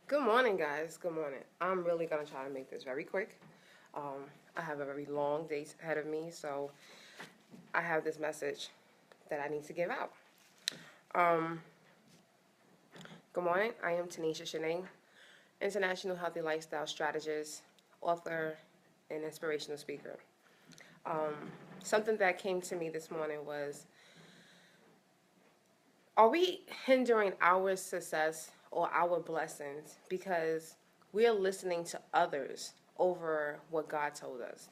Good morning, guys. Good morning. I'm really going to try to make this very quick. I have a very long day ahead of me, so I have this message that I need to give out. Um, Good morning. I am Tanisha Shanee, International Healthy Lifestyle Strategist, author, and inspirational speaker. Um, Something that came to me this morning was, are we hindering our success or our blessings because we're listening to others over what God told us?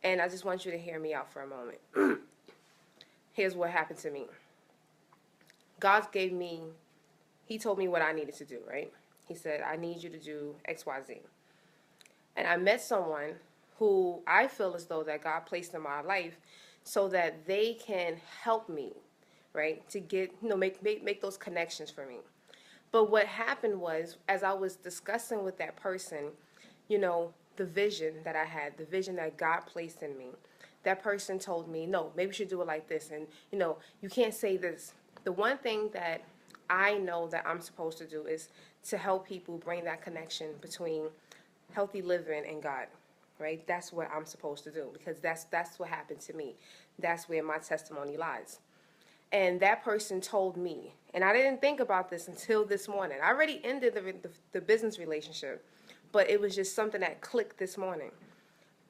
And I just want you to hear me out for a moment. Here's what happened to me. He told me what I needed to do, right? He said, I need you to do XYZ. And I met someone who I feel as though that God placed in my life so that they can help me, right? To get, make those connections for me. But what happened was, as I was discussing with that person, the vision that I had, the vision that God placed in me, that person told me, no, maybe you should do it like this. And, you can't say this. The one thing that I know that I'm supposed to do is to help people bring that connection between healthy living and God, right? That's what I'm supposed to do because that's what happened to me. That's where my testimony lies. And that person told me, and I didn't think about this until this morning. I already ended the business relationship, but it was just something that clicked this morning.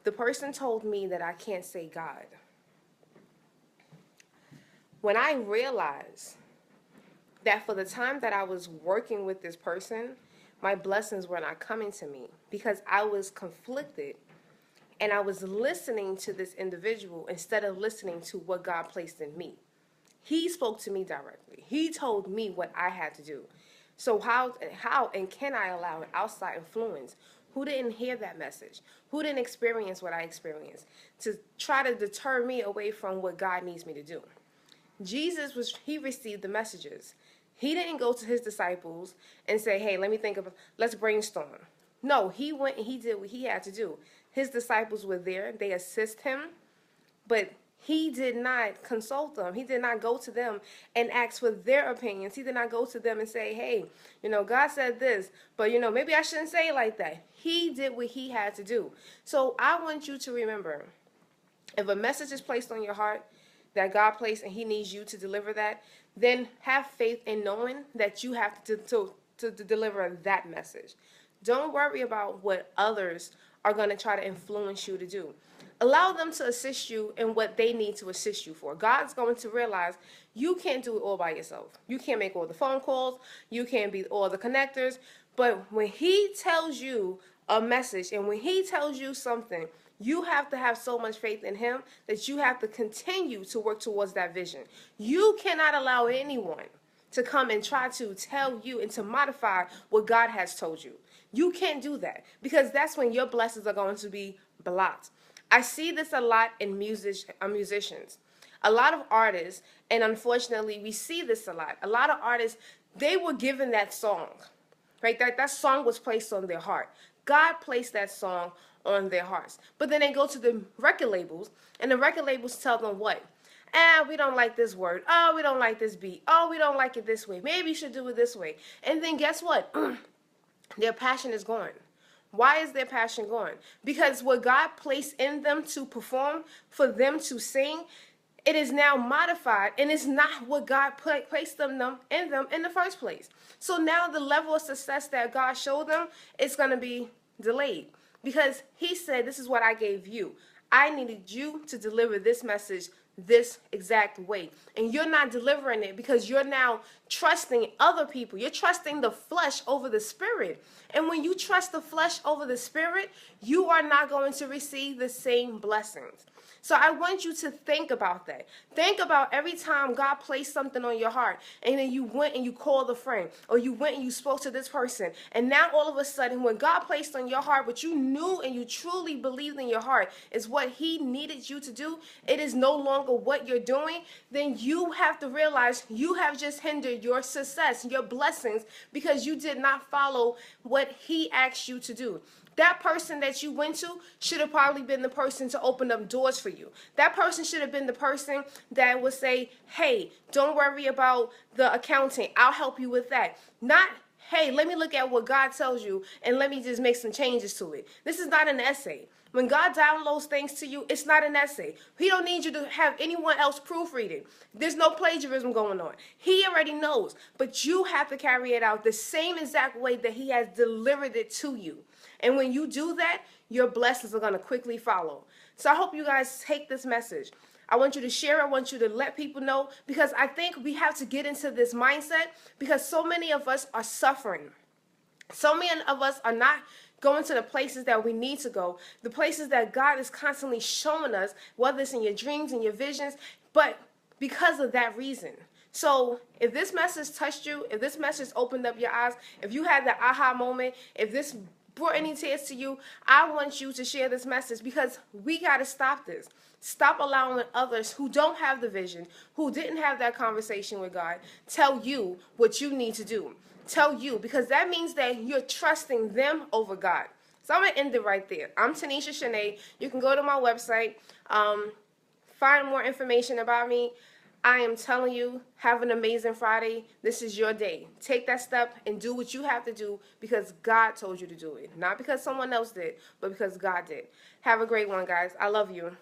The person told me that I can't say God. When I realized that for the time that I was working with this person, my blessings were not coming to me because I was conflicted and I was listening to this individual instead of listening to what God placed in me. He spoke to me directly. He told me what I had to do. So how and can I allow an outside influence who didn't hear that message, who didn't experience what I experienced, to try to deter me away from what God needs me to do? He received the messages. He didn't go to his disciples and say, hey, let's brainstorm. No, he went and he did what he had to do. His disciples were there. They assist him, but he did not consult them. He did not go to them and ask for their opinions. He did not go to them and say, hey, God said this, but, maybe I shouldn't say it like that. He did what he had to do. So I want you to remember, if a message is placed on your heart that God placed and he needs you to deliver that, then have faith in knowing that you have to deliver that message. Don't worry about what others are going to try to influence you to do. Allow them to assist you in what they need to assist you for. God's going to realize you can't do it all by yourself. You can't make all the phone calls. You can't be all the connectors. But when he tells you a message and when he tells you something, you have to have so much faith in him that you have to continue to work towards that vision. You cannot allow anyone to come and try to tell you and to modify what God has told you. You can't do that because that's when your blessings are going to be blocked. I see this a lot in musicians. A lot of artists, and unfortunately we see this a lot. A lot of artists, they were given that song, right? That song was placed on their heart. God placed that song on their hearts. But then they go to the record labels, and the record labels tell them what? We don't like this word. Oh, we don't like this beat. Oh, we don't like it this way. Maybe you should do it this way. And then guess what? Their passion is gone. Why is their passion gone? Because what God placed in them to perform, for them to sing, it is now modified, and it's not what God placed in them in the first place. So now the level of success that God showed them, it's going to be delayed. Because he said, this is what I gave you. I needed you to deliver this message this exact way. And you're not delivering it because you're now trusting other people. You're trusting the flesh over the spirit. And when you trust the flesh over the spirit, you are not going to receive the same blessings. So I want you to think about that. Think about every time God placed something on your heart and then you went and you called a friend or you went and you spoke to this person. And now all of a sudden when God placed on your heart what you knew and you truly believed in your heart is what he needed you to do, it is no longer what you're doing, then you have to realize you have just hindered your success, your blessings, because you did not follow what he asked you to do. That person that you went to should have probably been the person to open up doors for you. That person should have been the person that would say, hey, don't worry about the accounting. I'll help you with that. Not, hey, let me look at what God tells you and let me just make some changes to it. This is not an essay. When God downloads things to you, it's not an essay. He don't need you to have anyone else proofread it. There's no plagiarism going on. He already knows, but you have to carry it out the same exact way that he has delivered it to you. And when you do that, your blessings are going to quickly follow. So I hope you guys take this message. I want you to share. I want you to let people know, because I think we have to get into this mindset, because so many of us are suffering. So many of us are not going to the places that we need to go, the places that God is constantly showing us, whether it's in your dreams and your visions, but because of that reason. So if this message touched you, if this message opened up your eyes, if you had the aha moment, if this brought any tears to you, I want you to share this message, because we got to stop this. Stop allowing others who don't have the vision, who didn't have that conversation with God, tell you what you need to do. Tell you, because that means that you're trusting them over God. So I'm going to end it right there. I'm Tanisha Shanee. You can go to my website, find more information about me. I am telling you, have an amazing Friday. This is your day. Take that step and do what you have to do, because God told you to do it. Not because someone else did, but because God did. Have a great one, guys. I love you.